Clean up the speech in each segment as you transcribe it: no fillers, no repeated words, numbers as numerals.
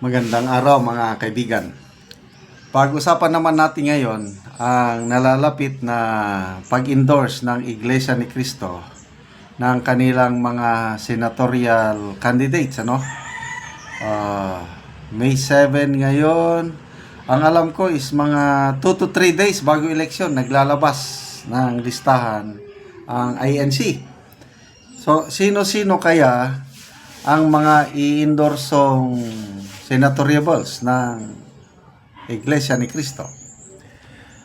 Magandang araw mga kaibigan. Pag-usapan naman natin ngayon ang nalalapit na pag-endorse ng Iglesia ni Cristo ng kanilang mga senatorial candidates. May 7 ngayon. Ang alam ko is mga 2 to 3 days bago eleksyon naglalabas ng listahan ang INC. So, sino-sino kaya ang mga i-endorsong senatoriables ng Iglesia ni Cristo?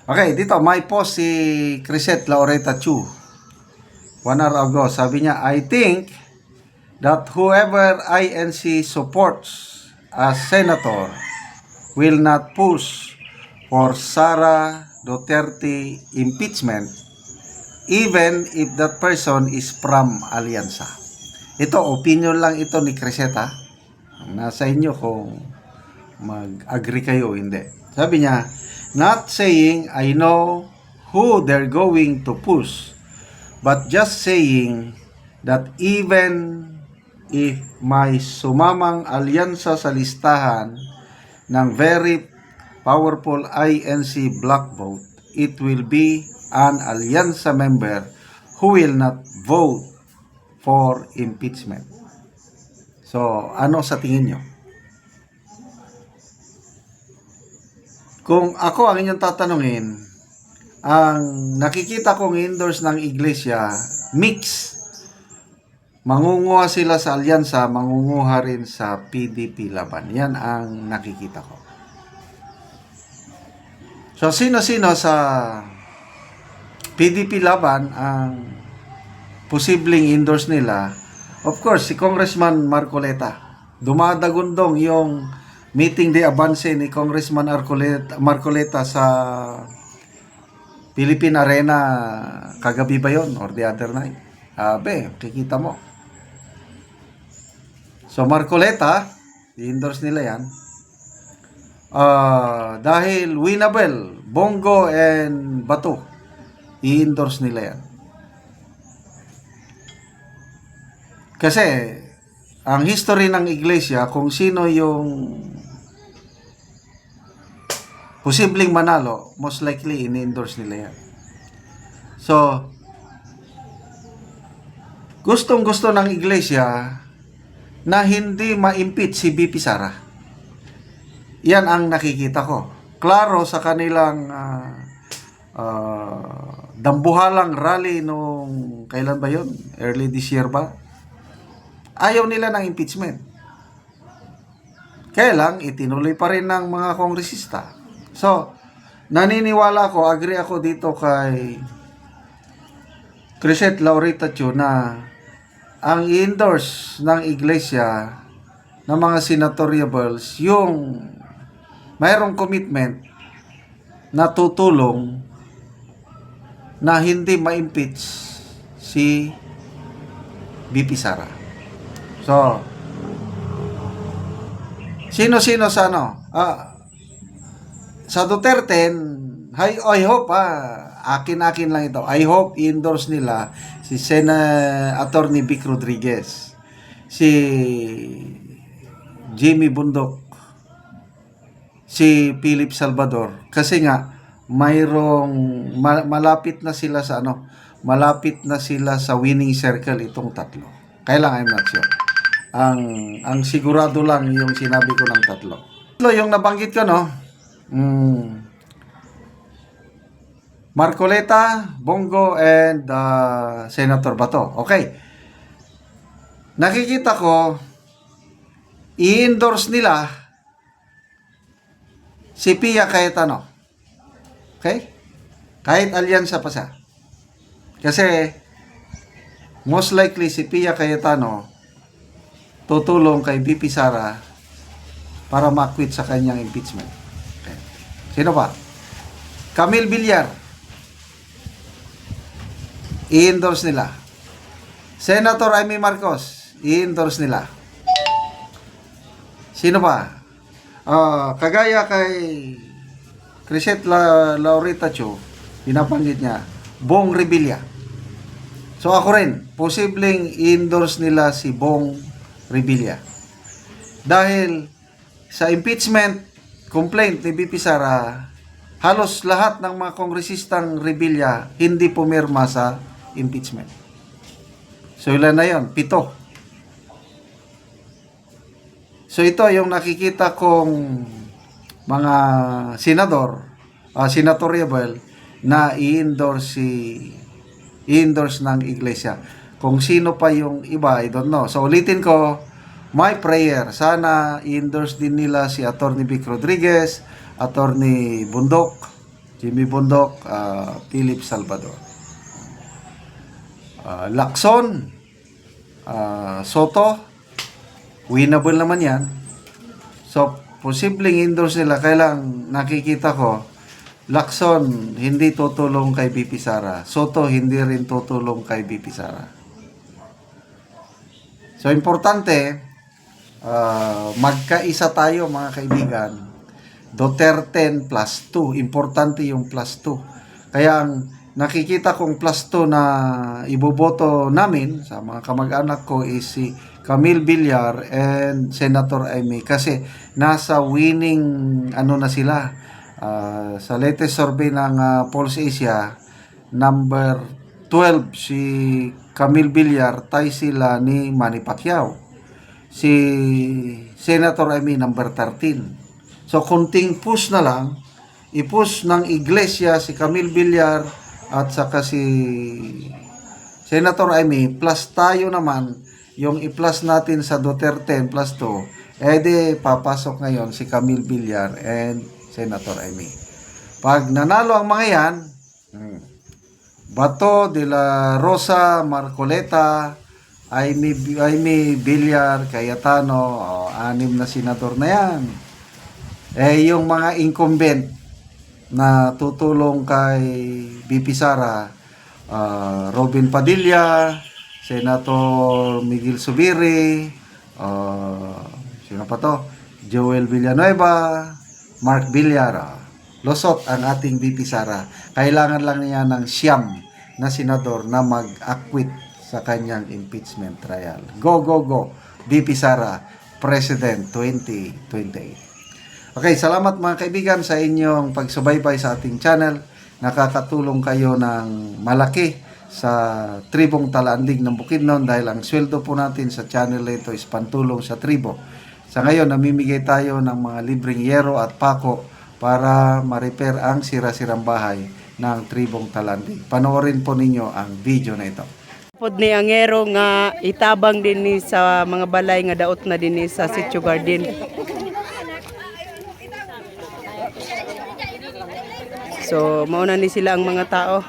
Okay, dito may post si Crisette Laureta Chu 1 hour ago. Sabi niya, I think that whoever INC supports as senator will not push for Sara Duterte impeachment even if that person is from Alianza. Ito, opinion lang ito ni Crisette. Nasa inyo kung mag-agree kayo o hindi. Sabi niya, not saying I know who they're going to push, but just saying that even if may sumamang alyansa sa listahan ng very powerful INC block vote, it will be an alyansa member who will not vote for impeachment. So, ano sa tingin nyo? Kung ako ang inyong tatanungin, ang nakikita kong endorse ng iglesia, mix. Mangunguha sila sa alyansa, mangunguha rin sa PDP laban. Yan ang nakikita ko. So, sino-sino sa PDP laban ang posibleng endorse nila? Of course, si Congressman Marcoleta. Dumadagundong yung meeting de avance ni Congressman Marcoleta sa Philippine Arena kagabi ba yun? Or the other night? Kikita mo. So, Marcoleta, i-endorse nila yan. Dahil winnable, Bongo and Bato, i-endorse nila yan. Kasi, ang history ng iglesia, kung sino yung posibleng manalo, most likely in-endorse nila yan. So, gustong-gusto ng iglesia na hindi ma-impeach si BP Sara. Yan ang nakikita ko. Klaro sa kanilang dambuhalang rally nung, kailan ba yun? Early this year ba? Ayaw nila ng impeachment. Kaya lang, itinuloy pa rin ng mga kongresista. So, naniniwala ako, agree ako dito kay Crisette Laureta Chu na ang i-endorse ng iglesia ng mga senatoriables yung mayroong commitment na tutulong na hindi ma-impeach si BP Sara. So, sino-sino sa sa Duterte, I hope, akin lang ito. I hope i-endorse nila si Attorney Vic Rodriguez, si Jimmy Bundok, si Philip Salvador. Kasi nga, mayroong malapit na sila sa malapit na sila sa winning circle itong tatlo. Kaya lang, I'm not sure. Ang sigurado lang yung sinabi ko ng tatlo. Yung nabanggit ko, Marcoleta, Bongo, and Senator Bato. Okay. Nakikita ko, i-endorse nila si Pia Cayetano. Okay? Kahit alyansa pa siya. Kasi, most likely si Pia Cayetano tutulong kay BP Sara para ma-quit sa kanyang impeachment. Okay. Sino pa? Camille Villar, i-endorse nila. Senator Amy Marcos, i-endorse nila. Sino pa? Kagaya kay Crisette Laureta Chu, pinapanggit niya, Bong Revilla. So ako rin, posibleng i-endorse nila si Bong Revilla. Dahil sa impeachment complaint ni BP Sara, halos lahat ng mga kongresistang rebelya hindi pumirma sa impeachment. So ilan na yun? 7. So ito yung nakikita kong mga senador, senatorial na i-endorse ng iglesia. Kung sino pa yung iba, I don't know. So ulitin ko, my prayer, sana i-endorse din nila si Atty. Vic Rodriguez, Atty. Bundok, Jimmy Bundok, Philip Salvador. Lacson, Soto, winnable naman yan. So, posibleng endorse nila. Kailang nakikita ko, Lacson hindi tutulong kay BP Sara. Soto hindi rin tutulong kay BP Sara. So, importante, magkaisa tayo mga kaibigan. Duterte plus 2. Importante yung plus 2. Kaya ang nakikita kong plus 2 na iboboto namin sa mga kamag-anak ko is si Camille Villar and Senator Amy. Kasi nasa winning na sila. Sa latest survey ng Pulse Asia, number 12 si Camille Villar, tay sila ni Manny Pacquiao. Si Senator Amy number 13. So kunting push na lang, i-push ng iglesia si Camille Villar at saka si Senator Amy, plus tayo naman yung i-plus natin sa Duterte plus 2, edi papasok ngayon si Camille Villar and Senator Amy. Pag nanalo ang mga yan, Bato, De La Rosa, Marcoleta, Amy Villar, Cayetano, 6 na senador na yan. Yung mga incumbent na tutulong kay BP Sara, Robin Padilla, Senator Miguel Zubiri, sino pa to? Joel Villanueva, Mark Villar. Losot ang ating BP Sara. Kailangan lang niya ng 9 na senador na mag-acquit sa kanyang impeachment trial. Go, go, go. BP Sara, President 2028. Okay, salamat mga kaibigan sa inyong pagsubaybay sa ating channel. Nakakatulong kayo ng malaki sa tribong Talaandig ng Bukidnon dahil ang sweldo po natin sa channel ito is pantulong sa tribo. Sa ngayon, namimigay tayo ng mga libreng yero at pako para ma-repair ang sira-sirang bahay ng tribong Talaandig. Panoorin po ninyo ang video na ito. Pod ni ang yero nga itabang din ni sa mga balay nga daot na din ni sa Sitio Garden. So, mauna ni sila ang mga tao.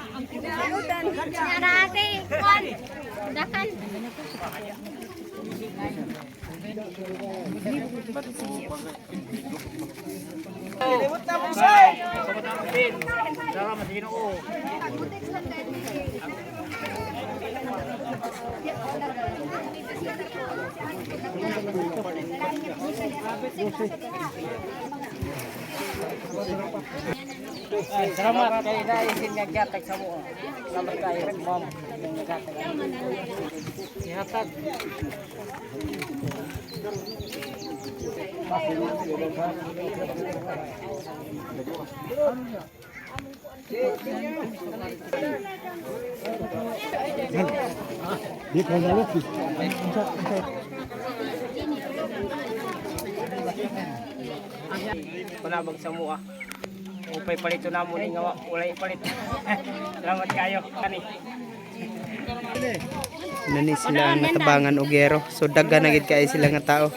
Salamat kay naisin nga gatag sa mo. Salamat kay ma'am nga gatag. Ihatag. Di ko na lupi. Palabag sa mua. Upay palito na mo ni nga wala ipalit. Salamat kayo kani. Nani sila ang natabangan og yero. So daghan na gid kay sila nga tao.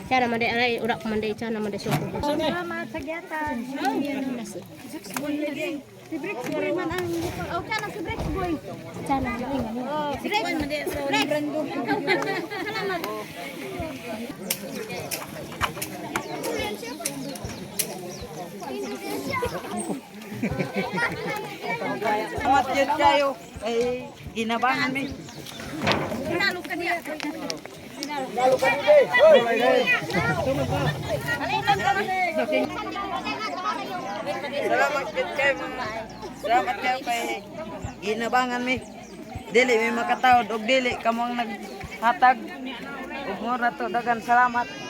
Cara mandi alai urak mandi cana mandi syukur. Selamat kegiatan. Si Brex boy man ang oh kana si Brex boy. Cana oh Brex mandi Brex. Salamat. Salamat jud kayo. Ay ginabangan mi. Sinalo ka diya. Salamat jud kayo mga. Salamat kayo kay ginabangan mi. dili may makatawad og dili kamo ang naghatag ug mo na to dagan salamat.